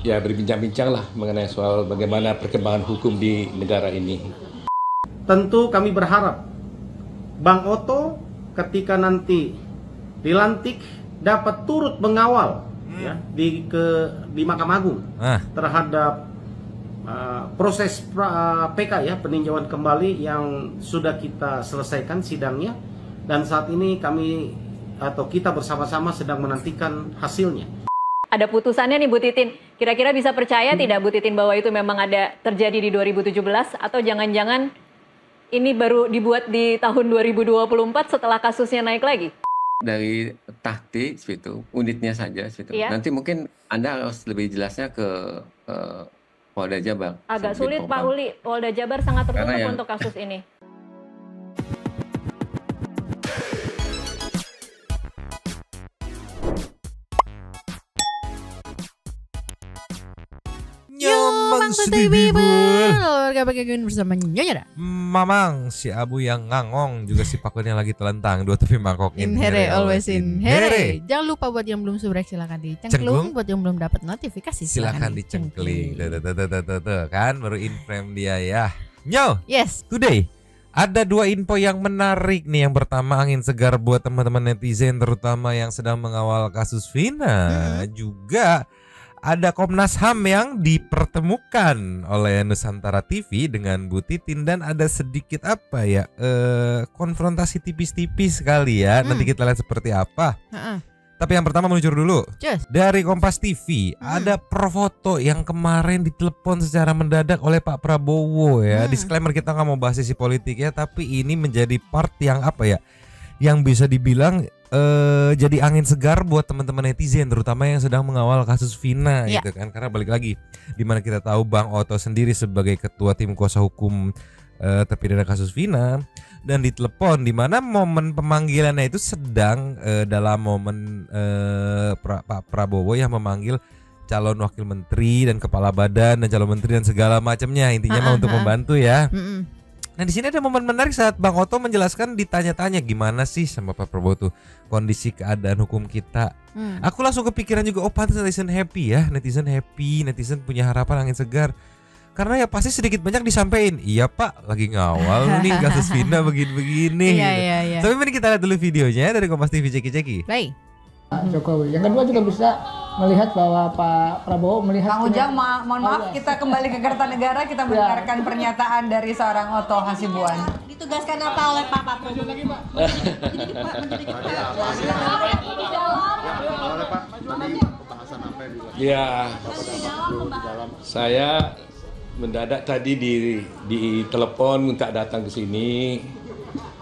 ya berbincang-bincang lah mengenai soal bagaimana perkembangan hukum di negara ini. Tentu kami berharap Bang Oto ketika nanti dilantik dapat turut mengawal ya di Mahkamah Agung terhadap proses PK ya, peninjauan kembali yang sudah kita selesaikan sidangnya, dan saat ini kami atau kita bersama-sama sedang menantikan hasilnya. Ada putusannya nih Bu Titin, kira-kira bisa percaya tidak Bu Titin bahwa itu memang ada terjadi di 2017 atau jangan-jangan ini baru dibuat di tahun 2024 setelah kasusnya naik lagi? Dari tahti itu unitnya saja itu. Iya. Nanti mungkin Anda harus lebih jelasnya ke Polda Jabar. Agak sulit Pak Uli, Polda Jabar sangat tertutup untuk kasus ini. Nyomang sedibibul. Gak pakai gaun bersama Nyonya dah. Mamang si Abu yang ngangong juga si Pakun yang lagi telentang dua tepi mangkok In here, always in here. Jangan lupa buat yang belum subrek silakan dicengklung. Buat yang belum dapat notifikasi silakan dicengkling. Kan baru in frame dia ya. Nyo. Yes. Today ada dua info yang menarik nih. Yang pertama angin segar buat teman-teman netizen terutama yang sedang mengawal kasus Vina. Juga ada Komnas HAM yang dipertemukan oleh Nusantara TV dengan Bu Titin dan ada sedikit apa ya konfrontasi tipis-tipis kali ya. Nanti kita lihat seperti apa. Tapi yang pertama meluncur dulu. Dari Kompas TV ada Profoto yang kemarin ditelepon secara mendadak oleh Pak Prabowo ya. Disclaimer, kita nggak mau bahas sisi politik ya, tapi ini menjadi part yang apa ya, yang bisa dibilang jadi angin segar buat teman-teman netizen terutama yang sedang mengawal kasus Vina gitu kan. Karena balik lagi, dimana kita tahu Bang Oto sendiri sebagai ketua tim kuasa hukum terpidana kasus Vina dan ditelepon, dimana momen pemanggilannya itu sedang dalam momen Pak Prabowo yang memanggil calon wakil menteri dan kepala badan dan calon menteri dan segala macamnya, intinya mah untuk membantu ya. Nah di sini ada momen menarik saat Bang Oto menjelaskan, ditanya-tanya gimana sih sama Pak Prabowo tuh kondisi keadaan hukum kita. Aku langsung kepikiran juga, oh pantas netizen happy ya, netizen punya harapan angin segar. Karena ya pasti sedikit banyak disampaikan, iya Pak lagi ngawal nih kasus Vina begini-begini. Iya. Tapi mari kita lihat dulu videonya dari Kompas TV, ceki-ceki. Baik. Pak Jokowi. Yang kedua juga bisa melihat bahwa Pak Prabowo melihat. Kang Ujang, mohon maaf, kita kembali ke Kertanegara, kita mendengarkan pernyataan dari seorang Oto Hasibuan. Ditugaskan apa oleh Pak Prabowo? Lagi Pak. Jadi Pak menjadi Ya, saya mendadak tadi ditelepon minta datang ke sini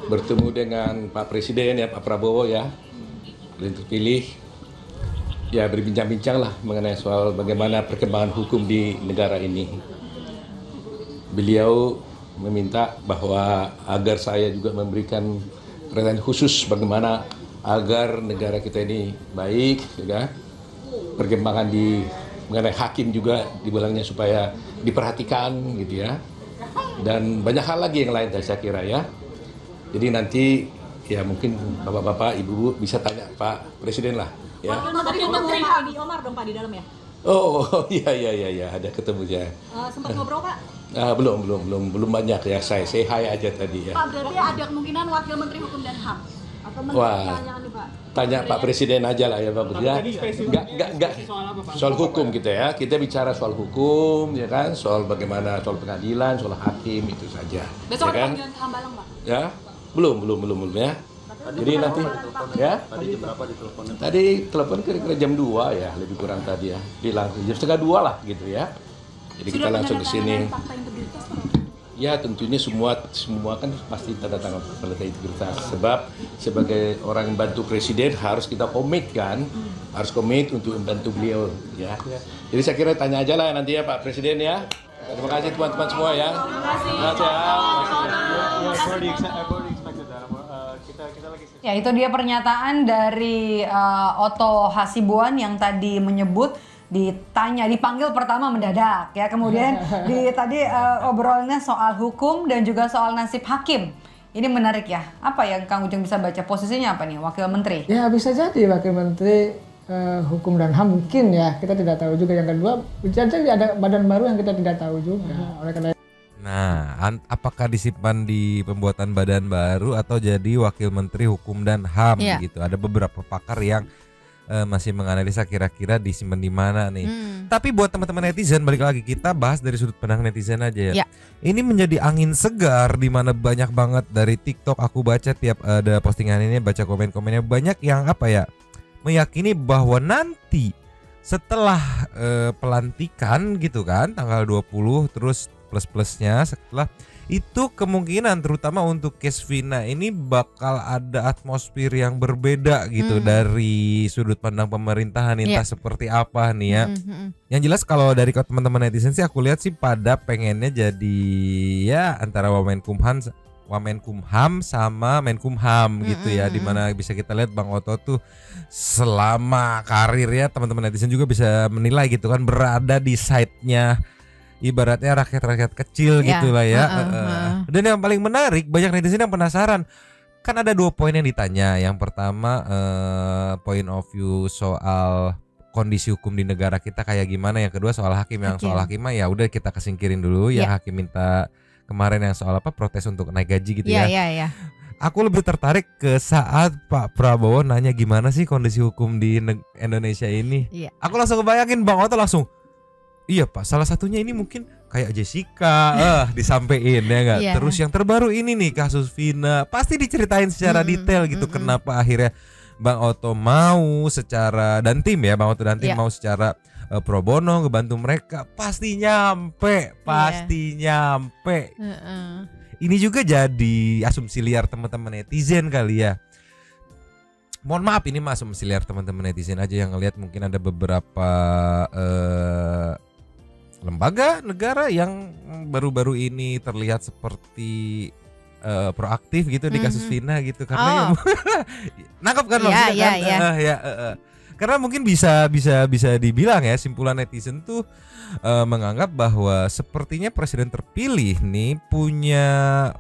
bertemu dengan Pak Presiden ya, Pak Prabowo ya. Terpilih ya, berbincang-bincang lah mengenai soal bagaimana perkembangan hukum di negara ini. Beliau meminta bahwa agar saya juga memberikan perhatian khusus bagaimana agar negara kita ini baik, ya. Perkembangan di mengenai hakim juga dibilangnya supaya diperhatikan gitu ya. Dan banyak hal lagi yang lain saya kira ya. Jadi nanti ya mungkin bapak-bapak, ibu bisa tanya Pak Presiden lah ya. Tadi Menteri Hadi Omar dong Pak di dalam ya? Oh iya ada ketemu ya. Sempat ngobrol Pak? Belum banyak ya, saya say hi aja tadi ya. Pak, berarti ada kemungkinan Wakil Menteri Hukum dan HAM atau Menteri Pak? Tanya Pak Presiden aja lah ya Pak ya. Enggak soal hukum kita ya. Kita bicara soal hukum ya kan, soal bagaimana soal pengadilan, soal hakim itu saja. Besok ya ada panggilan ke Hambalang Pak? Ya. Belum ya. Jadi nanti ya. Tadi jam berapa diteleponnya? Tadi telepon kira-kira jam 2 ya, lebih kurang tadi ya. Di langsung jam 1:30 lah gitu ya. Jadi kita langsung ke sini. Ya tentunya semua kan pasti tanda tangan fakta integritas. Sebab sebagai orang bantu presiden harus kita komit kan, harus komit untuk membantu beliau ya. Jadi saya kira tanya aja lah nanti ya Pak Presiden ya. Terima kasih teman-teman semua ya. Terima kasih. Ya, itu dia pernyataan dari Oto Hasibuan yang tadi menyebut dipanggil pertama mendadak ya, kemudian tadi obrolnya soal hukum dan juga soal nasib hakim. Ini menarik ya. Apa yang Kang Ujang bisa baca posisinya apa nih, Wakil Menteri? Ya bisa jadi Wakil Menteri Hukum dan HAM mungkin ya, kita tidak tahu juga. Yang kedua, bisa jadi ada badan baru yang kita tidak tahu juga. Oleh karena Nah, apakah disimpan di pembuatan badan baru atau jadi wakil menteri hukum dan HAM gitu? Ada beberapa pakar yang masih menganalisa kira-kira disimpan di mana nih. Tapi buat teman-teman netizen, balik lagi kita bahas dari sudut pandang netizen aja ya. Ini menjadi angin segar di mana banyak banget dari TikTok aku baca tiap ada postingan ini, baca komen-komennya banyak yang apa ya? Meyakini bahwa nanti setelah pelantikan gitu kan tanggal 20 terus plus-plusnya setelah itu kemungkinan terutama untuk case Vina ini bakal ada atmosfer yang berbeda gitu dari sudut pandang pemerintahan entah seperti apa nih ya. Yang jelas kalau dari teman-teman netizen sih aku lihat sih pada pengennya jadi ya antara Wamenkumham sama Menkumham gitu ya, dimana bisa kita lihat Bang Oto tuh selama karirnya teman-teman netizen juga bisa menilai gitu kan berada di side-nya ibaratnya rakyat-rakyat kecil gitu lah ya. Dan yang paling menarik banyak netizen yang penasaran kan ada 2 poin yang ditanya. Yang pertama point of view soal kondisi hukum di negara kita kayak gimana, yang kedua soal hakim. Yang soal hakim ya udah kita kesingkirin dulu yang hakim minta kemarin yang soal apa protes untuk naik gaji gitu ya. Aku lebih tertarik ke saat Pak Prabowo nanya gimana sih kondisi hukum di Indonesia ini. Aku langsung kebayangin Bang Oto langsung, iya Pak, salah satunya ini mungkin kayak Jessica disampaikan ya nggak. Terus yang terbaru ini nih kasus Vina pasti diceritain secara detail gitu. Kenapa akhirnya Bang Oto mau secara dan tim ya Bang Oto dan tim mau secara pro bono ngebantu mereka, pasti nyampe. Ini juga jadi asumsi liar teman-teman netizen kali ya. Mohon maaf ini mah asumsi liar teman-teman netizen aja yang ngelihat mungkin ada beberapa lembaga negara yang baru-baru ini terlihat seperti proaktif gitu di kasus Vina gitu karena nangkep kan maksudnya kan? Karena mungkin bisa dibilang ya simpulan netizen tuh menganggap bahwa sepertinya presiden terpilih nih punya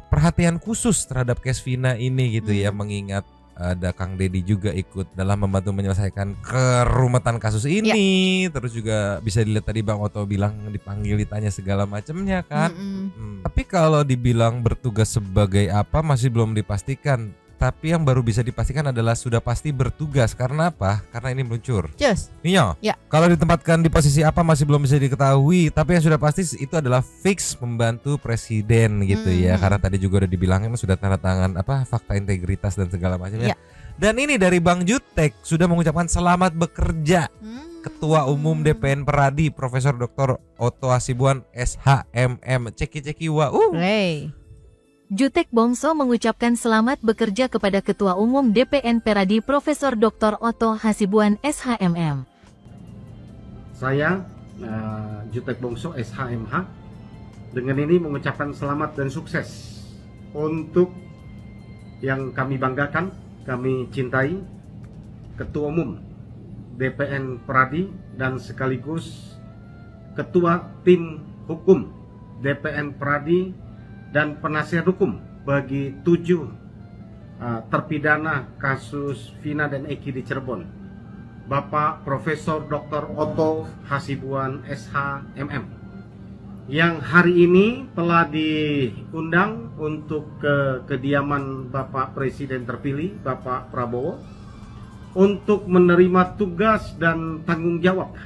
perhatian khusus terhadap case Vina ini gitu ya, mengingat ada Kang Deddy juga ikut dalam membantu menyelesaikan kerumitan kasus ini. Terus juga bisa dilihat tadi Bang Oto bilang dipanggil ditanya segala macamnya kan. Tapi kalau dibilang bertugas sebagai apa masih belum dipastikan. Tapi yang baru bisa dipastikan adalah sudah pasti bertugas. Karena apa? Karena ini meluncur. Nio, kalau ditempatkan di posisi apa masih belum bisa diketahui. Tapi yang sudah pasti itu adalah fix membantu presiden gitu ya. Karena tadi juga udah dibilangin sudah tanda tangan apa fakta integritas dan segala macamnya. Dan ini dari Bang Jutek sudah mengucapkan selamat bekerja. Ketua Umum DPN Peradi Profesor Dr. Oto Hasibuan SHMM. Ceki wa. Jutek Bongso mengucapkan selamat bekerja kepada Ketua Umum DPN Peradi Profesor Dr. Oto Hasibuan SHMM. Saya Jutek Bongso SHMH dengan ini mengucapkan selamat dan sukses untuk yang kami banggakan, kami cintai, Ketua Umum DPN Peradi dan sekaligus Ketua Tim Hukum DPN Peradi dan penasihat hukum bagi 7 terpidana kasus Vina dan Eki di Cirebon, Bapak Profesor Dr. Oto Hasibuan SHMM, yang hari ini telah diundang untuk ke kediaman Bapak Presiden terpilih Bapak Prabowo untuk menerima tugas dan tanggung jawab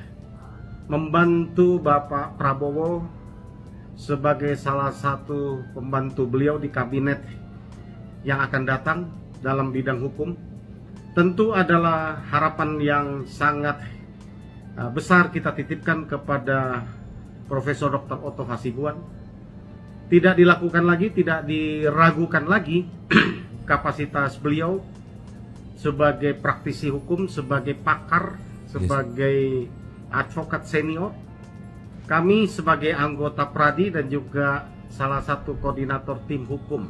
membantu Bapak Prabowo sebagai salah satu pembantu beliau di kabinet yang akan datang dalam bidang hukum. Tentu adalah harapan yang sangat besar kita titipkan kepada Profesor Dr. Oto Hasibuan. Tidak dilakukan lagi, tidak diragukan lagi kapasitas beliau sebagai praktisi hukum, sebagai pakar, sebagai advokat senior. Kami sebagai anggota Pradi dan juga salah satu koordinator tim hukum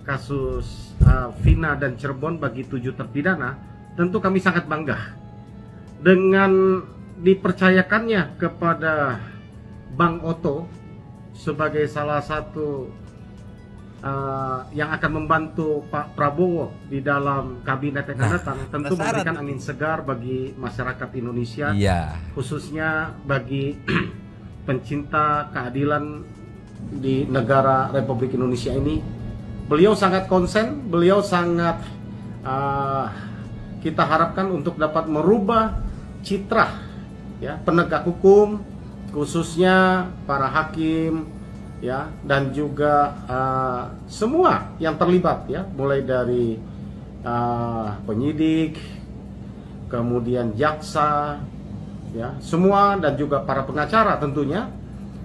kasus Vina dan Cirebon bagi 7 terpidana, tentu kami sangat bangga dengan dipercayakannya kepada Bang Oto sebagai salah satu yang akan membantu Pak Prabowo di dalam kabinet yang akan datang tentu memberikan angin segar bagi masyarakat Indonesia, khususnya bagi pencinta keadilan di negara Republik Indonesia ini. Beliau sangat konsen, beliau sangat kita harapkan untuk dapat merubah citra ya penegak hukum, khususnya para hakim ya, dan juga semua yang terlibat ya, mulai dari penyidik, kemudian jaksa ya, semua, dan juga para pengacara tentunya,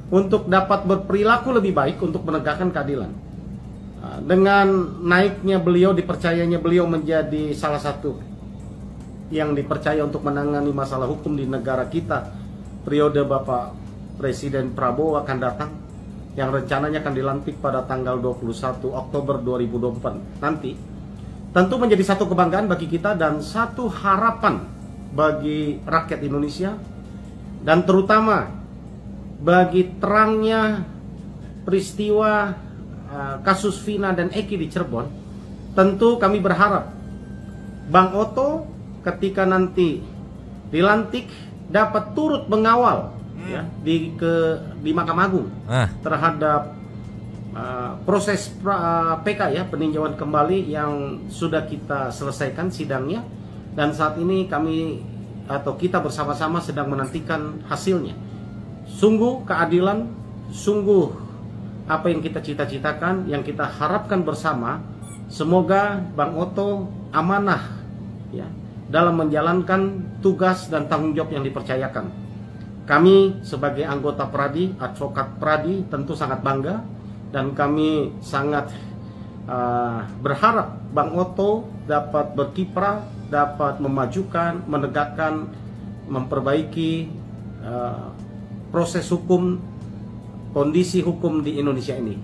untuk dapat berperilaku lebih baik untuk menegakkan keadilan. Dengan naiknya beliau, dipercayanya beliau menjadi salah satu yang dipercaya untuk menangani masalah hukum di negara kita, periode Bapak Presiden Prabowo akan datang, yang rencananya akan dilantik pada tanggal 21 Oktober 2024 nanti, tentu menjadi satu kebanggaan bagi kita dan satu harapan bagi rakyat Indonesia, dan terutama bagi terangnya peristiwa kasus Vina dan Eki di Cirebon. Tentu kami berharap Bang Oto ketika nanti dilantik dapat turut mengawal ya di Mahkamah Agung terhadap proses PK ya, peninjauan kembali yang sudah kita selesaikan sidangnya, dan saat ini kami atau kita bersama-sama sedang menantikan hasilnya. Sungguh keadilan, sungguh apa yang kita cita-citakan, yang kita harapkan bersama. Semoga Bang Oto amanah ya dalam menjalankan tugas dan tanggung jawab yang dipercayakan. Kami sebagai anggota Pradi, advokat Pradi, tentu sangat bangga, dan kami sangat berharap Bang Oto dapat berkiprah, dapat memajukan, menegakkan, memperbaiki proses hukum, kondisi hukum di Indonesia ini.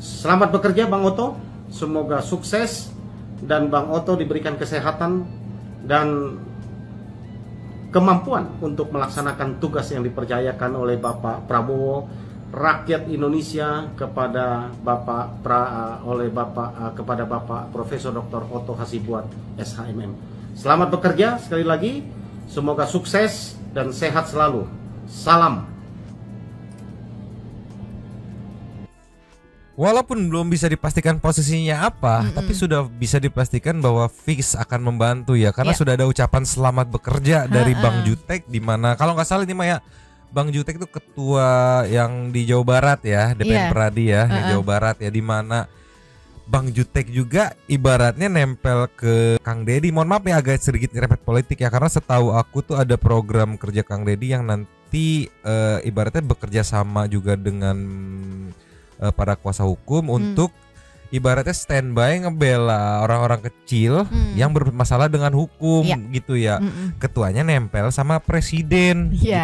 Selamat bekerja Bang Oto, semoga sukses, dan Bang Oto diberikan kesehatan dan kemampuan untuk melaksanakan tugas yang dipercayakan oleh Bapak Prabowo, rakyat Indonesia, kepada kepada Bapak Profesor Dr. Oto Hasibuan SHMM. Selamat bekerja sekali lagi, semoga sukses dan sehat selalu. Salam. Walaupun belum bisa dipastikan posisinya apa, tapi sudah bisa dipastikan bahwa fix akan membantu ya, karena sudah ada ucapan selamat bekerja dari Bang Jutek, di mana kalau nggak salah ini Maya, Bang Jutek itu ketua yang di Jawa Barat ya, DPN Pradi ya, yang Jawa Barat ya, di mana Bang Jutek juga ibaratnya nempel ke Kang Deddy. Mohon maaf ya agak sedikit nyerempet politik ya, karena setahu aku tuh ada program kerja Kang Deddy yang nanti ibaratnya bekerja sama juga dengan para kuasa hukum untuk ibaratnya standby ngebela orang-orang kecil yang bermasalah dengan hukum gitu ya. Ketuanya nempel sama presiden gitu.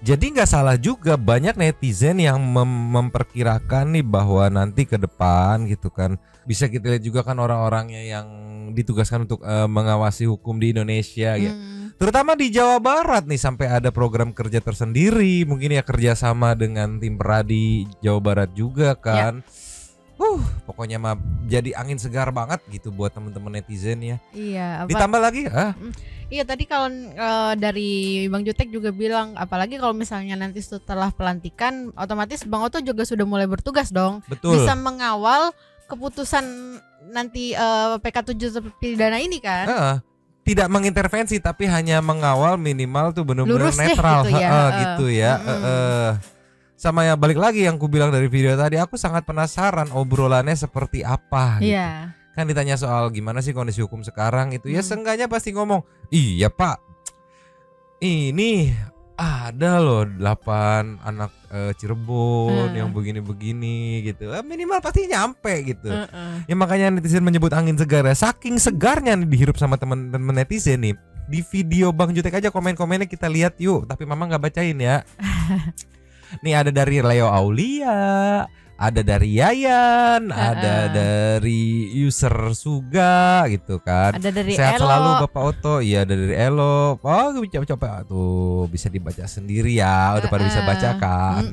Jadi nggak salah juga, banyak netizen yang memperkirakan nih bahwa nanti ke depan gitu kan, bisa kita lihat juga kan orang-orangnya yang ditugaskan untuk mengawasi hukum di Indonesia ya. Terutama di Jawa Barat nih sampai ada program kerja tersendiri, mungkin ya kerjasama dengan tim Pradi Jawa Barat juga kan. Pokoknya mah jadi angin segar banget gitu buat teman-teman netizen ya. Iya. Ditambah lagi, iya tadi kalau dari Bang Jutek juga bilang, apalagi kalau misalnya nanti setelah pelantikan, otomatis Bang Oto juga sudah mulai bertugas dong. Betul. Bisa mengawal keputusan nanti PK 7 terpidana ini kan. Tidak mengintervensi tapi hanya mengawal, minimal tuh benar-benar netral gitu ya. Gitu ya. Sama ya balik lagi yang ku bilang dari video tadi, aku sangat penasaran obrolannya seperti apa gitu. Kan ditanya soal gimana sih kondisi hukum sekarang itu ya, seenggaknya pasti ngomong, iya Pak, ini ada loh 8 anak Cirebon yang begini-begini gitu. Minimal pasti nyampe gitu. Ya makanya netizen menyebut angin segar ya. Saking segarnya nih dihirup sama teman-teman netizen nih. Di video Bang Jutek aja komen-komennya kita lihat yuk, tapi mama nggak bacain ya. Nih ada dari Leo Aulia, ada dari Yayan, ada dari user Suga gitu kan. Ada dari Sehat Elo. Selalu Bapak Oto, iya ada dari Elo. Oh coba tuh bisa dibaca sendiri ya, udah pada bisa baca kan.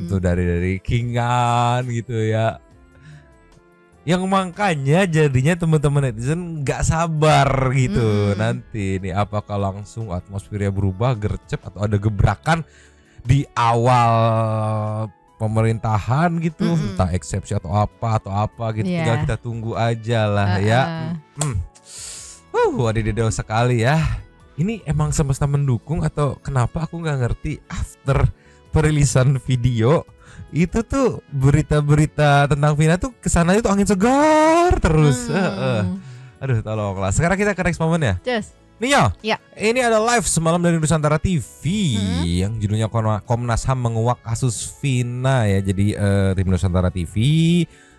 Tuh dari Kingan gitu ya. Yang makanya jadinya teman-teman netizen nggak sabar gitu nanti nih apakah langsung atmosfernya berubah gercep atau ada gebrakan di awal pemerintahan gitu, entah eksepsi atau apa gitu. Tinggal kita tunggu aja lah ya. Wadidaw sekali ya. Ini emang semesta mendukung atau kenapa aku nggak ngerti. After perilisan video itu tuh berita-berita tentang Vina tuh kesananya tuh angin segar terus. Aduh tolonglah. Sekarang kita ke next moment ya. Yes. Nio, ya. Ini ada live semalam dari Nusantara TV yang judulnya Komnas HAM menguak kasus Vina ya. Jadi tim Nusantara TV,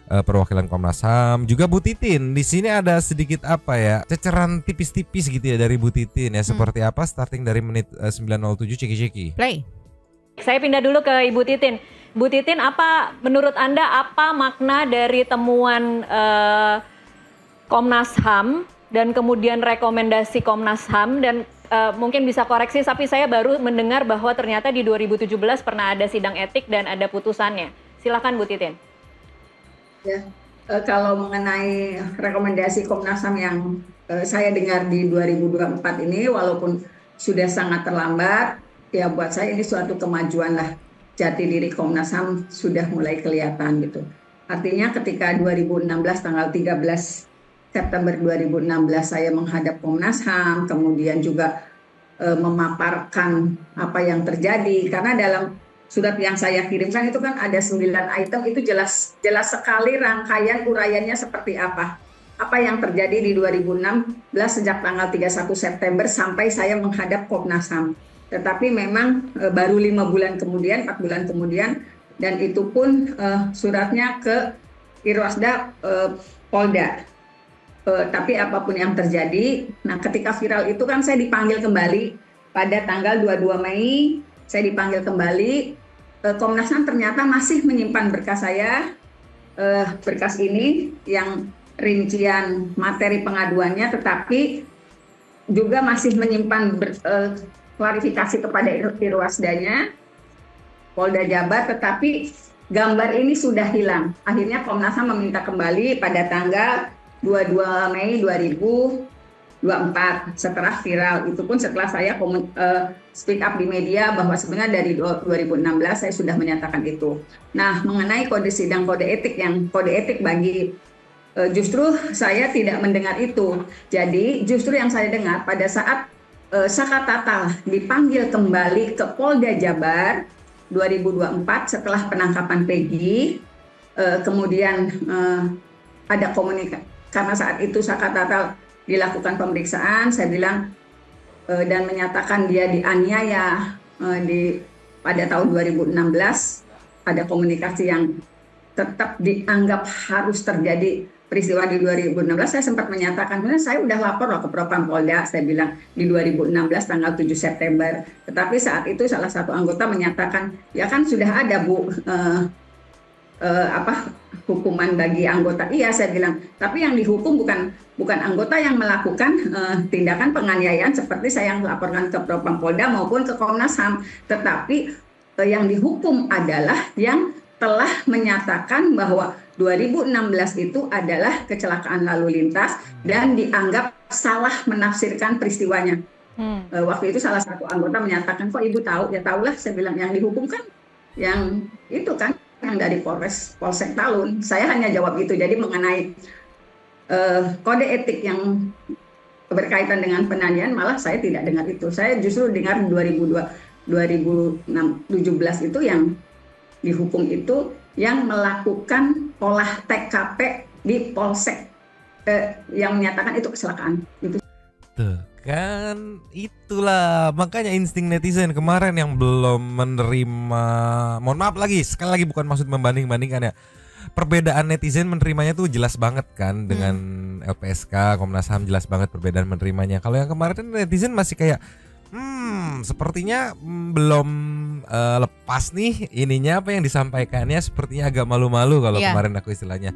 perwakilan Komnas HAM, juga Bu Titin. Di sini ada sedikit apa ya, ceceran tipis-tipis gitu ya dari Bu Titin ya. Seperti apa starting dari menit 9:07 ceki-ceki. Play. Saya pindah dulu ke Ibu Titin. Bu Titin, apa menurut Anda apa makna dari temuan Komnas HAM dan kemudian rekomendasi Komnas HAM dan mungkin bisa koreksi, tapi saya baru mendengar bahwa ternyata di 2017 pernah ada sidang etik dan ada putusannya. Silakan Bu Titin. Ya, kalau mengenai rekomendasi Komnas HAM yang saya dengar di 2024 ini, walaupun sudah sangat terlambat, ya buat saya ini suatu kemajuan lah. Jati diri Komnas HAM sudah mulai kelihatan gitu. Artinya ketika 2016 tanggal 13 September 2016 saya menghadap Komnas HAM, kemudian juga memaparkan apa yang terjadi, karena dalam surat yang saya kirimkan itu kan ada 9 item, itu jelas sekali rangkaian uraiannya seperti apa yang terjadi di 2016 sejak tanggal 31 September sampai saya menghadap Komnas HAM. Tetapi memang baru 4 bulan kemudian, dan itu pun suratnya ke Irwasda Polda. Tapi apapun yang terjadi, nah ketika viral itu kan saya dipanggil kembali pada tanggal 22 Mei, saya dipanggil kembali, Komnas HAM ternyata masih menyimpan berkas saya, berkas ini yang rincian materi pengaduannya, tetapi juga masih menyimpan klarifikasi kepada Irwasdanya, Polda Jabar, tetapi gambar ini sudah hilang. Akhirnya Komnas HAM meminta kembali pada tanggal 22 Mei 2024 setelah viral. Itu pun setelah saya speak up di media bahwa sebenarnya dari 2016 saya sudah menyatakan itu. Nah, mengenai kode sidang kode etik bagi justru saya tidak mendengar itu. Jadi justru yang saya dengar pada saat Saka Tatal dipanggil kembali ke Polda Jabar 2024 setelah penangkapan Peggy, kemudian ada komunikasi, karena saat itu Saka Tatal dilakukan pemeriksaan, saya bilang dan menyatakan dia dianiaya pada tahun 2016, ada komunikasi yang tetap dianggap harus terjadi peristiwa di 2016. Saya sempat menyatakan, saya udah lapor loh ke Propam Polda, saya bilang di 2016 tanggal 7 September. Tetapi saat itu salah satu anggota menyatakan, ya kan sudah ada Bu hukuman bagi anggota. Iya, saya bilang, tapi yang dihukum bukan anggota yang melakukan tindakan penganiayaan seperti saya yang laporkan ke Propam Polda maupun ke Komnas HAM, tetapi yang dihukum adalah yang telah menyatakan bahwa 2016 itu adalah kecelakaan lalu lintas dan dianggap salah menafsirkan peristiwanya. Waktu itu salah satu anggota menyatakan, kok Ibu tahu? Ya tahulah, saya bilang, yang dihukum kan yang itu kan, yang dari Polsek Talun. Saya hanya jawab itu. Jadi mengenai kode etik yang berkaitan dengan penanian, malah saya tidak dengar itu. Saya justru dengar 2017 itu yang dihukum itu yang melakukan olah TKP di Polsek yang menyatakan itu kecelakaan. Itu. Tuh kan, itulah makanya insting netizen kemarin yang belum menerima, mohon maaf lagi, sekali lagi bukan maksud membanding-bandingkan ya. Perbedaan netizen menerimanya tuh jelas banget kan dengan LPSK, Komnas HAM jelas banget perbedaan menerimanya. Kalau yang kemarin netizen masih kayak sepertinya belum lepas nih ininya, apa yang disampaikannya sepertinya agak malu-malu kalau kemarin aku istilahnya.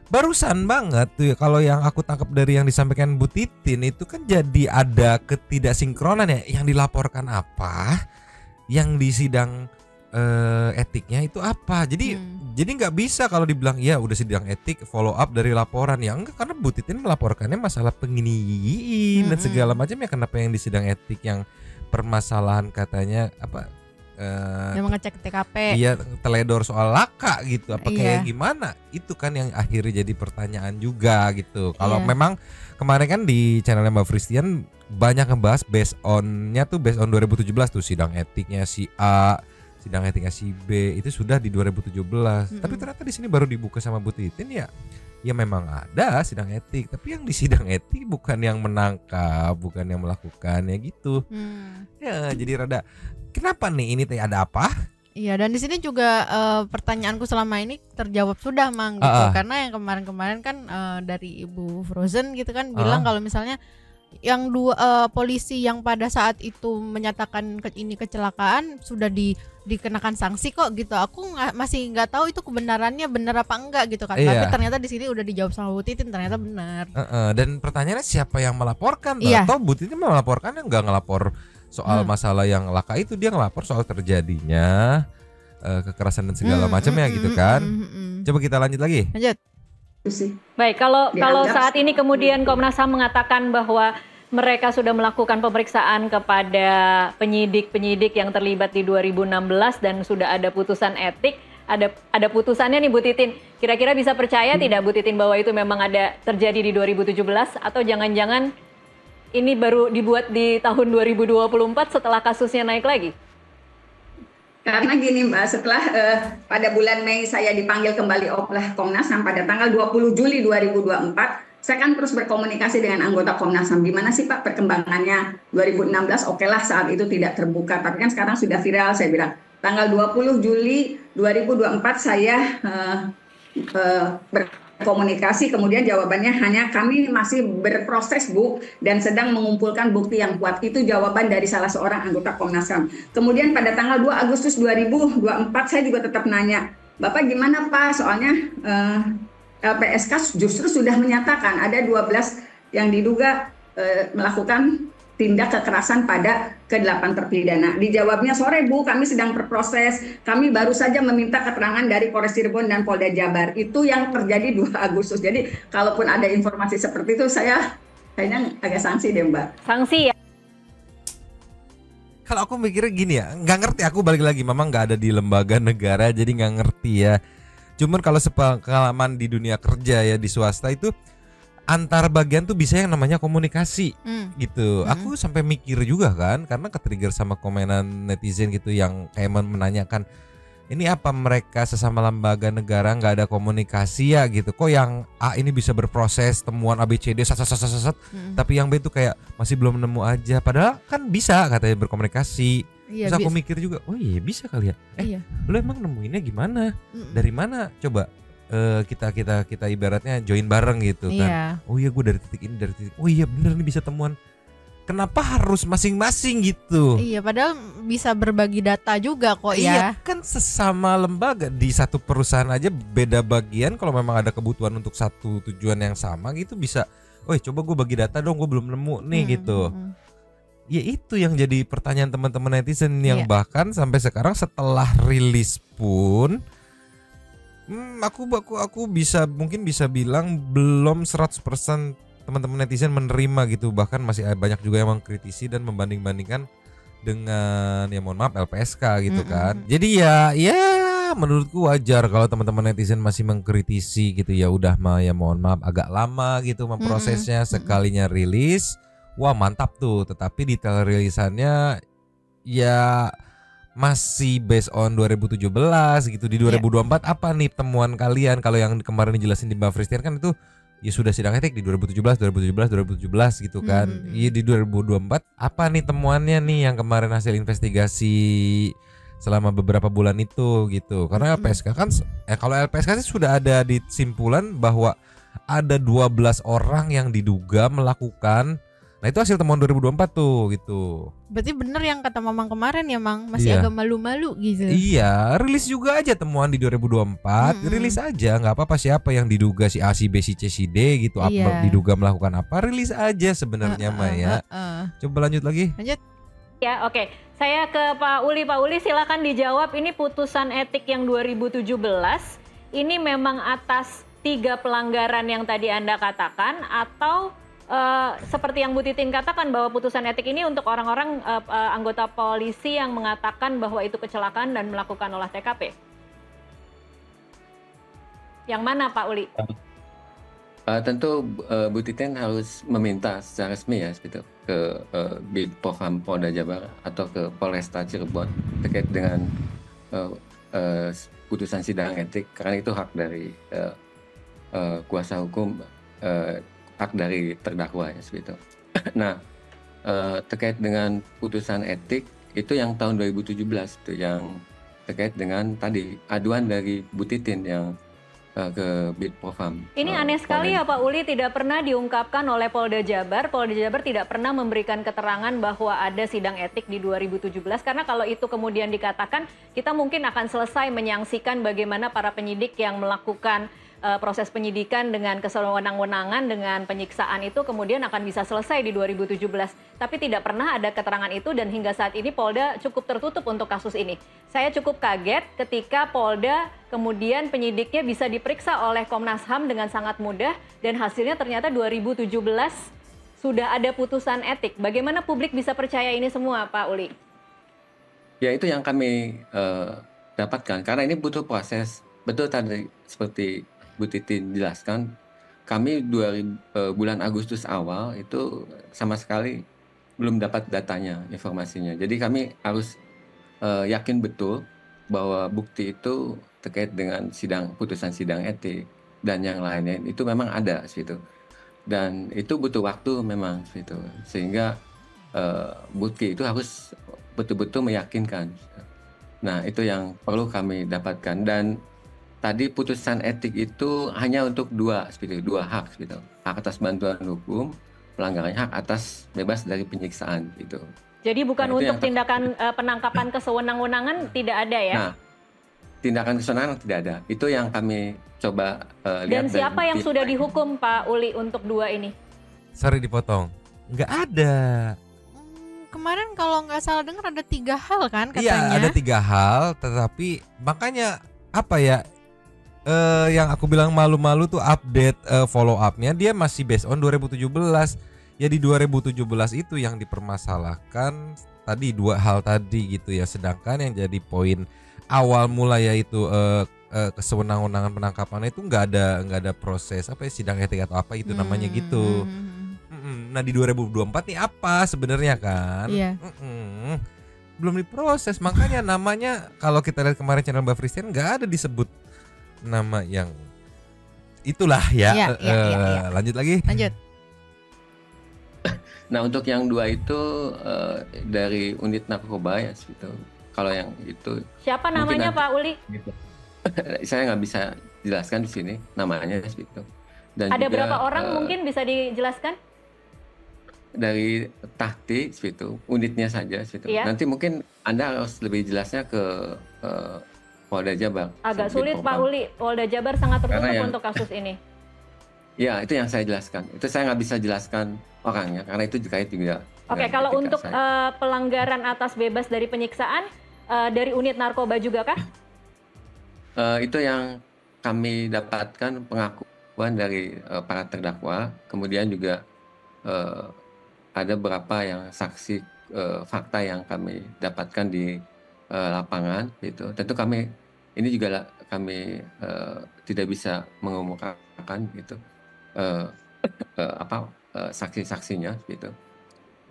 Barusan banget tuh kalau yang aku tangkap dari yang disampaikan Bu Titin itu kan jadi ada ketidaksinkronan ya, yang dilaporkan apa, yang di sidang etiknya itu apa. Jadi nggak bisa kalau dibilang ya udah sidang etik follow up dari laporan ya enggak, karena Bu Titin melaporkannya masalah penginiin dan segala macam ya. Kenapa yang di sidang etik yang permasalahan katanya apa yang mengecek TKP. Iya, teledor soal laka gitu. Apa kayak gimana? Itu kan yang akhirnya jadi pertanyaan juga gitu. Kalau memang kemarin kan di channelnya Mbak Fristian banyak ngebahas based on 2017 tuh sidang etiknya si A, sidang etiknya si B itu sudah di 2017. Tapi ternyata di sini baru dibuka sama Bu Titin ya. Ya memang ada sidang etik, tapi yang di sidang etik bukan yang menangkap, bukan yang melakukan ya gitu. Ya jadi rada kenapa nih ini ada apa? Iya, dan di sini juga pertanyaanku selama ini terjawab sudah, Mang, gitu. Karena yang kemarin-kemarin kan dari Ibu Frozen gitu kan bilang kalau misalnya yang dua polisi yang pada saat itu menyatakan ini kecelakaan sudah dikenakan sanksi kok gitu. Aku masih nggak tahu itu kebenarannya benar apa enggak gitu kan. Tapi ternyata di sini udah dijawab sama Bu Titin, ternyata benar. Dan pertanyaannya siapa yang melaporkan? Atau Bu Titin melaporkan yang nggak ngelapor soal masalah yang laka itu, dia ngelapor soal terjadinya kekerasan dan segala macamnya gitu kan. Coba kita lanjut lagi. Lanjut. Baik, kalau saat ini kemudian Komnas HAM mengatakan bahwa mereka sudah melakukan pemeriksaan kepada penyidik-penyidik yang terlibat di 2016 dan sudah ada putusan etik, ada putusannya nih Bu Titin. Kira-kira bisa percaya tidak Bu Titin bahwa itu memang ada terjadi di 2017 atau jangan-jangan ini baru dibuat di tahun 2024 setelah kasusnya naik lagi? Karena gini Mbak, setelah pada bulan Mei saya dipanggil kembali oleh Komnas HAM pada tanggal 20 Juli 2024, saya kan terus berkomunikasi dengan anggota Komnas HAM. Gimana sih Pak perkembangannya 2016? Oke lah saat itu tidak terbuka, tapi kan sekarang sudah viral. Saya bilang tanggal 20 Juli 2024 saya berkomunikasi, kemudian jawabannya hanya kami masih berproses Bu dan sedang mengumpulkan bukti yang kuat. Itu jawaban dari salah seorang anggota Komnas HAM. Kemudian pada tanggal 2 Agustus 2024 saya juga tetap nanya, Bapak gimana Pak? Soalnya LPSK justru sudah menyatakan ada 12 yang diduga melakukan tindak kekerasan pada ke-8 terpidana. Dijawabnya, sore Bu, kami sedang berproses. Kami baru saja meminta keterangan dari Polres Cirebon dan Polda Jabar. Itu yang terjadi 2 Agustus. Jadi kalaupun ada informasi seperti itu, saya kayaknya agak sanksi deh Mbak. Sanksi ya? Kalau aku mikirnya gini ya, nggak ngerti, aku balik lagi, memang nggak ada di lembaga negara, jadi nggak ngerti ya. Cuman kalau sepengalaman di dunia kerja ya, di swasta itu antar bagian tuh bisa yang namanya komunikasi gitu. Aku sampai mikir juga kan, karena ketrigger sama komenan netizen gitu yang kayak menanyakan ini apa mereka sesama lembaga negara nggak ada komunikasi ya gitu. Kok yang A ini bisa berproses temuan ABCD tapi yang B itu kayak masih belum nemu aja. Padahal kan bisa katanya berkomunikasi. Iya, terus aku mikir juga, oh iya bisa kali ya. Lu emang nemuinnya gimana? Dari mana? Coba kita ibaratnya join bareng gitu kan. Oh iya gue dari titik ini, dari titik. Oh iya bener nih bisa temuan. Kenapa harus masing-masing gitu? Iya, padahal bisa berbagi data juga kok ya. Iya, kan sesama lembaga di satu perusahaan aja beda bagian, kalau memang ada kebutuhan untuk satu tujuan yang sama gitu bisa. Oh coba gue bagi data dong, gue belum nemu nih gitu. Ya itu yang jadi pertanyaan teman-teman netizen yang bahkan sampai sekarang setelah rilis pun aku mungkin bisa bilang belum 100% teman-teman netizen menerima gitu. Bahkan masih banyak juga yang mengkritisi dan membanding-bandingkan dengan ya mohon maaf LPSK gitu kan. Jadi ya menurutku wajar kalau teman-teman netizen masih mengkritisi gitu. Ya udah ya mohon maaf agak lama gitu memprosesnya. Sekalinya rilis wah mantap tuh, tetapi detail rilisannya ya masih based on 2017 gitu. Di 2024 apa nih temuan kalian? Kalau yang kemarin dijelasin di Mbak Fristian kan itu ya sudah sidang etik di 2017 gitu kan. Iya di 2024 apa nih temuannya nih yang kemarin hasil investigasi selama beberapa bulan itu gitu. Karena LPSK kan kalau LPSK sih sudah ada di simpulan bahwa ada 12 orang yang diduga melakukan. Nah itu hasil temuan 2024 tuh gitu. Berarti bener yang kata Mamang kemarin ya Mang, masih agak malu-malu gitu. Iya, rilis juga aja temuan di 2024, rilis aja, nggak apa-apa siapa yang diduga si A, si B, si C, si D gitu, apa diduga melakukan apa, rilis aja sebenarnya Maya. Coba lanjut lagi. Lanjut. Ya oke, Saya ke Pak Uli. Pak Uli silakan dijawab, ini putusan etik yang 2017, ini memang atas 3 pelanggaran yang tadi Anda katakan, atau seperti yang Bu Titin katakan bahwa putusan etik ini untuk orang-orang anggota polisi yang mengatakan bahwa itu kecelakaan dan melakukan olah TKP? Yang mana Pak Uli? Tentu Bu Titin harus meminta secara resmi ya gitu, ke Bidpofam Polda Jabar atau ke Polresta Cirebon terkait dengan putusan sidang etik, karena itu hak dari kuasa hukum, hak dari terdakwa ya gitu. Nah, terkait dengan putusan etik itu yang tahun 2017 itu yang terkait dengan tadi aduan dari Bu Titin yang ke Bidpofam. Ini aneh sekali ya Pak Uli, tidak pernah diungkapkan oleh Polda Jabar. Polda Jabar tidak pernah memberikan keterangan bahwa ada sidang etik di 2017, karena kalau itu kemudian dikatakan, kita mungkin akan selesai menyaksikan bagaimana para penyidik yang melakukan proses penyidikan dengan kesewenang-wenangan, dengan penyiksaan itu kemudian akan bisa selesai di 2017. Tapi tidak pernah ada keterangan itu, dan hingga saat ini Polda cukup tertutup untuk kasus ini. Saya cukup kaget ketika Polda kemudian penyidiknya bisa diperiksa oleh Komnas HAM dengan sangat mudah, dan hasilnya ternyata 2017 sudah ada putusan etik. Bagaimana publik bisa percaya ini semua, Pak Uli? Ya, itu yang kami dapatkan, karena ini butuh proses. Betul tadi seperti Bu Titin jelaskan, kami bulan Agustus awal itu sama sekali belum dapat datanya, informasinya. Jadi kami harus yakin betul bahwa bukti itu terkait dengan putusan sidang etik dan yang lainnya itu memang ada situ. Dan itu butuh waktu memang situ. Sehingga bukti itu harus betul-betul meyakinkan. Nah, itu yang perlu kami dapatkan. Dan tadi putusan etik itu hanya untuk dua hak gitu. Hak atas bantuan hukum, pelanggaran hak atas bebas dari penyiksaan gitu. Jadi bukan untuk tindakan penangkapan kesewenang-wenangan tidak ada ya? Nah, tindakan kesewenangan tidak ada. Itu yang kami coba lihat. Dan siapa yang sudah dihukum Pak Uli untuk 2 ini? Sorry dipotong, nggak ada. Kemarin kalau nggak salah dengar ada 3 hal kan katanya? Iya, ada 3 hal, tetapi makanya apa ya? Yang aku bilang malu-malu tuh update follow up-nya dia masih based on 2017. Ya di 2017 itu yang dipermasalahkan tadi 2 hal tadi gitu ya. Sedangkan yang jadi poin awal mula yaitu kesewenang-wenangan penangkapan itu nggak ada proses apa ya, sidang etik atau apa itu namanya gitu. Nah di 2024 nih apa sebenarnya kan? Iya. Belum diproses, makanya namanya kalau kita lihat kemarin channel Mbak Frisian nggak ada disebut nama yang itulah ya. Iya. Lanjut lagi. Lanjut. Nah, untuk yang 2 itu dari unit narkoba ya gitu. Kalau yang itu siapa namanya Pak Uli? Gitu. Saya nggak bisa jelaskan di sini namanya gitu. Dan ada juga, berapa orang mungkin bisa dijelaskan? Dari Tahti gitu, unitnya saja gitu. Iya. Nanti mungkin Anda harus lebih jelasnya ke Polda Jabar. Agak sulit Pak Uli, Polda Jabar sangat tertutup untuk kasus ini. Ya, itu yang saya jelaskan. Itu saya nggak bisa jelaskan orangnya karena itu terkait juga. Oke, kalau untuk pelanggaran atas bebas dari penyiksaan dari unit narkoba juga kah? Itu yang kami dapatkan pengakuan dari para terdakwa. Kemudian juga ada beberapa yang saksi fakta yang kami dapatkan di lapangan gitu. Tentu ini juga kami tidak bisa mengumumkan gitu saksi-saksinya gitu.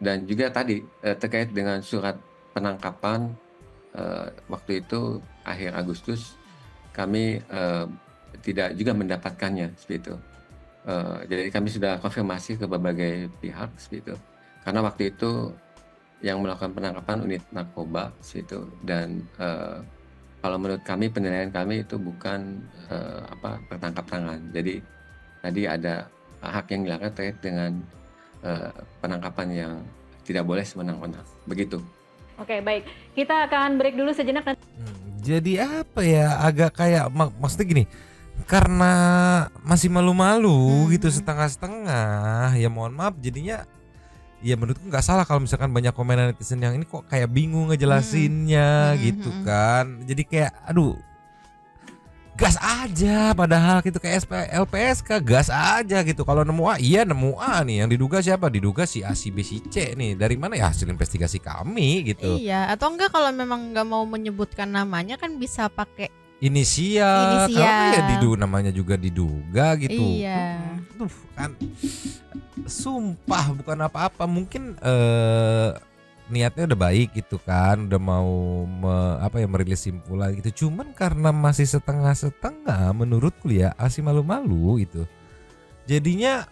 Dan juga tadi terkait dengan surat penangkapan waktu itu akhir Agustus kami tidak juga mendapatkannya seperti itu. Jadi kami sudah konfirmasi ke berbagai pihak seperti itu. Karena waktu itu yang melakukan penangkapan unit narkoba situ, dan kalau menurut kami penilaian kami itu bukan pertangkap tangan. Jadi tadi ada hak yang dilakukan terkait dengan penangkapan yang tidak boleh sewenang-wenang. Begitu. Oke, baik. Kita akan break dulu sejenak. Jadi apa ya, agak kayak maksudnya gini, karena masih malu-malu gitu setengah-setengah, ya mohon maaf jadinya ya menurutku nggak salah kalau misalkan banyak komenan netizen yang ini kok kayak bingung ngejelasinnya gitu kan. Jadi kayak aduh, gas aja padahal gitu, kayak LPSK gas aja gitu. Kalau nemu A, iya nemu A nih, yang diduga siapa? Diduga si A, si B, si C nih. Dari mana ya? Hasil investigasi kami gitu. Iya, atau enggak kalau memang nggak mau menyebutkan namanya kan bisa pakai inisial. Karena ya namanya juga diduga gitu. Iya. Tuh kan, sumpah bukan apa-apa. Mungkin niatnya udah baik gitu kan, udah mau merilis simpulan gitu. Cuman karena masih setengah-setengah menurutku ya, masih malu-malu gitu. Jadinya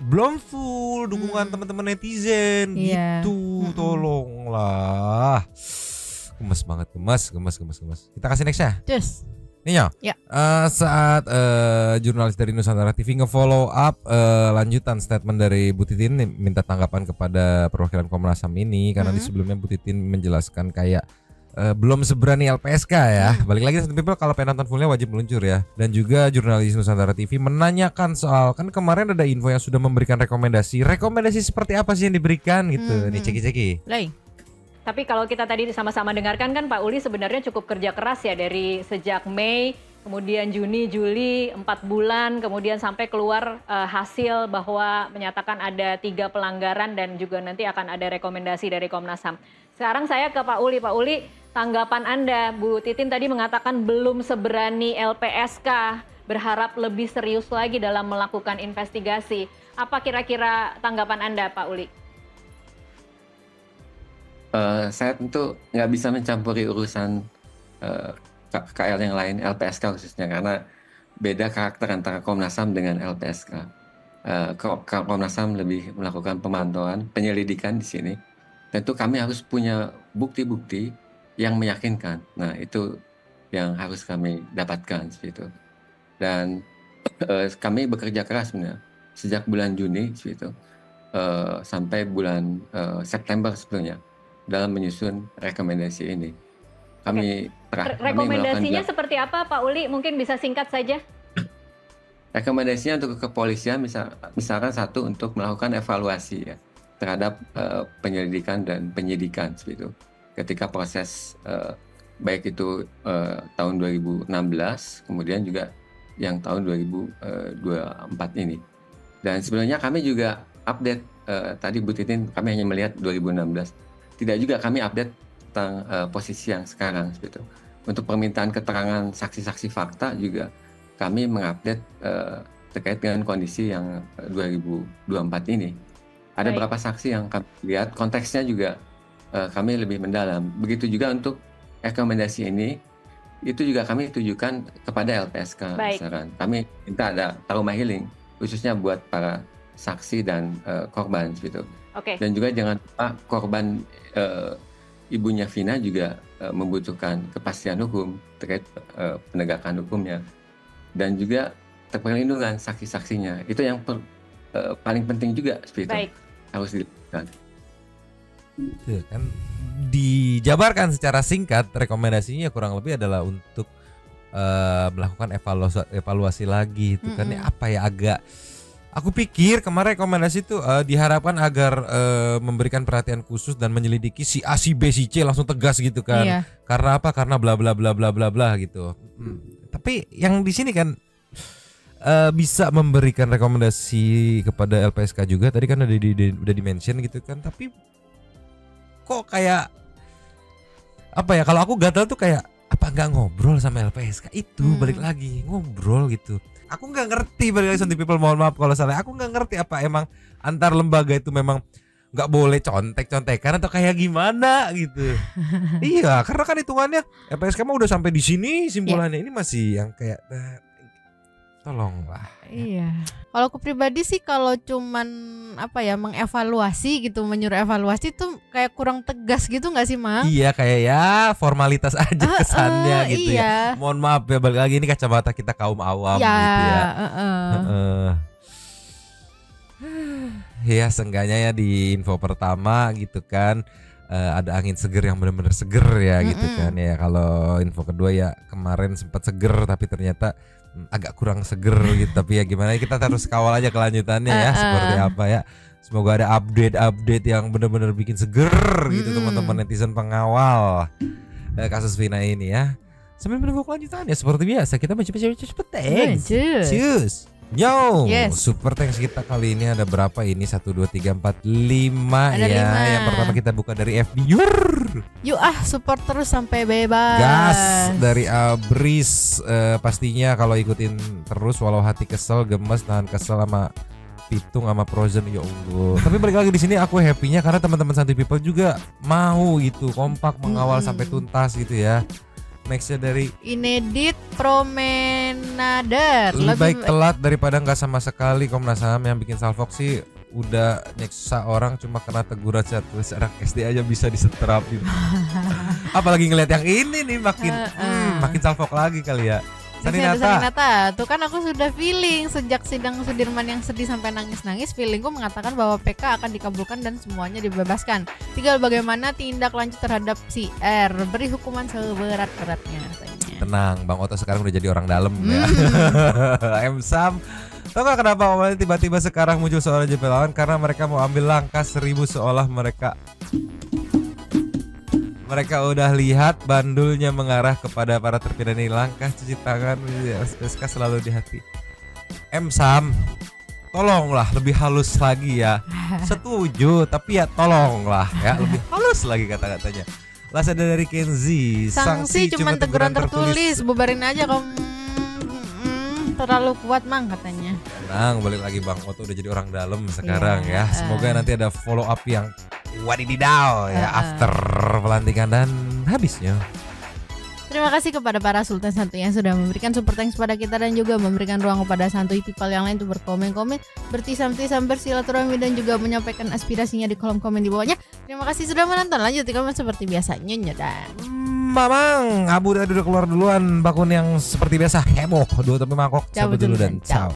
belum full dukungan teman-teman netizen gitu. Tolonglah. Gemes banget, gemes. Kita kasih next ya. Yes. Nih ya. Saat jurnalis dari Nusantara TV nge-follow up lanjutan statement dari Bu Titin minta tanggapan kepada perwakilan Komnas HAM ini, karena di sebelumnya Bu Titin menjelaskan kayak belum seberani LPSK ya. Balik lagi Satu People, kalau pengen nonton fullnya wajib meluncur ya. Dan juga jurnalis Nusantara TV menanyakan soal, kan kemarin ada info yang sudah memberikan rekomendasi seperti apa sih yang diberikan gitu. Nih ceki-ceki. Tapi kalau kita tadi sama-sama dengarkan kan Pak Uli sebenarnya cukup kerja keras ya, dari sejak Mei, kemudian Juni, Juli, 4 bulan, kemudian sampai keluar hasil bahwa menyatakan ada 3 pelanggaran dan juga nanti akan ada rekomendasi dari Komnas HAM. Sekarang saya ke Pak Uli. Pak Uli, tanggapan Anda, Bu Titin tadi mengatakan belum seberani LPSK, berharap lebih serius lagi dalam melakukan investigasi. Apa kira-kira tanggapan Anda Pak Uli? Saya tentu nggak bisa mencampuri urusan KL yang lain, LPSK khususnya, karena beda karakter antara Komnas HAM dengan LPSK. Komnas HAM lebih melakukan pemantauan, penyelidikan di sini. Tentu kami harus punya bukti-bukti yang meyakinkan. Nah, itu yang harus kami dapatkan seperti itu. Dan kami bekerja keras sebenarnya sejak bulan Juni seperti itu, sampai bulan September sebelumnya dalam menyusun rekomendasi ini. Rekomendasinya seperti apa Pak Uli? Mungkin bisa singkat saja. Rekomendasinya untuk kepolisian misalkan satu, untuk melakukan evaluasi ya terhadap penyelidikan dan penyidikan seperti itu. Ketika proses baik itu tahun 2016, kemudian juga yang tahun 2024 ini. Dan sebenarnya kami juga update tadi Bu Titin, kami hanya melihat 2016. Tidak juga kami update tentang posisi yang sekarang seperti itu. Untuk permintaan keterangan saksi-saksi fakta juga kami mengupdate terkait dengan kondisi yang 2024 ini. Ada beberapa saksi yang kami lihat, konteksnya juga kami lebih mendalam. Begitu juga untuk rekomendasi ini, itu juga kami tujukan kepada LPSK. Misalkan kami minta ada trauma healing khususnya buat para saksi dan korban gitu. Dan juga jangan lupa korban ibunya Vina juga membutuhkan kepastian hukum terkait penegakan hukumnya, dan juga perlindungan saksi-saksinya. Itu yang paling penting juga seperti itu harus dilakukan. Kan dijabarkan secara singkat, rekomendasinya kurang lebih adalah untuk melakukan evaluasi lagi itu kan ya, apa ya, agak aku pikir kemarin rekomendasi itu diharapkan agar memberikan perhatian khusus dan menyelidiki si A, si B, si C langsung tegas gitu kan. Karena apa? Karena bla bla bla bla bla bla gitu. Tapi yang di sini kan bisa memberikan rekomendasi kepada LPSK juga. Tadi kan udah di-mention gitu kan. Tapi kok kayak apa ya? Kalau aku gatal tuh kayak apa nggak ngobrol sama LPSK itu, balik lagi ngobrol gitu. Aku nggak ngerti, balik lagi Satu People, mohon maaf kalau salah. Aku nggak ngerti apa emang antar lembaga itu memang nggak boleh contek-contekan atau kayak gimana gitu. Iya, karena kan hitungannya LPSK mah udah sampai di sini simpulannya, ini masih yang kayak tolonglah. Iya. Kalau aku pribadi sih kalau cuman apa ya, mengevaluasi gitu, menyuruh evaluasi tuh kayak kurang tegas gitu nggak sih, Mang? Iya, kayak ya formalitas aja kesannya gitu ya. Mohon maaf ya, balik lagi ini kacamata kita kaum awam gitu ya. Ya seenggaknya ya di info pertama gitu kan ada angin seger yang benar-benar seger ya gitu kan ya. Kalau info kedua ya kemarin sempat seger tapi ternyata agak kurang seger gitu. Tapi ya gimana, kita harus kawal aja kelanjutannya ya seperti apa ya. Semoga ada update yang benar-benar bikin seger gitu teman-teman netizen pengawal kasus Vina ini ya. Sambil menunggu kelanjutannya seperti biasa kita baca cepet thanks. Cheers. Yo, super thanks kita kali ini ada berapa ini? 1, 2, 3, 4, 5 ada ya. 5. Yang pertama kita buka dari FB. Yuk support terus sampai bebas. Gas dari Abris. Pastinya kalau ikutin terus walau hati kesel, gemes, nahan kesel sama Pitung sama Frozen, ya Allah. Tapi balik lagi di sini aku happy-nya karena teman-teman Santuy People juga mau gitu kompak mengawal sampai tuntas gitu ya. Nextnya dari Inedit Promenade. Lebih baik telat daripada nggak sama sekali. Komnas HAM yang bikin salfok sih udah nyeksa orang cuma kena teguran satu anak SD aja bisa diseterapin. Apalagi ngeliat yang ini nih makin salfok lagi kali ya. Saninata, tuh kan aku sudah feeling sejak sidang Sudirman yang sedih sampai nangis-nangis, feelingku mengatakan bahwa PK akan dikabulkan dan semuanya dibebaskan. Tinggal bagaimana tindak lanjut terhadap si R, beri hukuman seberat-beratnya katanya. Tenang, Bang Oto sekarang udah jadi orang dalam ya. Sam, tau gak kenapa awalnya tiba-tiba sekarang muncul seorang JP karena mereka mau ambil langkah 1000 seolah mereka udah lihat bandulnya mengarah kepada para terpidana ini. Langkah cuci tangan SK selalu di hati. Sam, tolonglah lebih halus lagi ya. Setuju, tapi ya tolonglah ya lebih halus lagi kata-katanya. Las ada dari Kenzi. Sanksi cuma teguran tertulis. Bubarin aja kamu. Terlalu kuat mang katanya. Tenang, balik lagi Bang Oto udah jadi orang dalam sekarang ya. Semoga nanti ada follow up yang wadididaw ya after pelantikan dan habisnya. Terima kasih kepada para Sultan Santuy yang sudah memberikan super thanks pada kita dan juga memberikan ruang kepada Santuy People yang lain untuk berkomen-komen, bertisam-tisam, bersilaturahmi dan juga menyampaikan aspirasinya di kolom komen di bawahnya. Terima kasih sudah menonton. Lanjut di komen seperti biasanya dan Mamang, Abu udah keluar duluan. Bakun yang seperti biasa heboh. 2 tepi mangkok. Cabut dulu dan ciao.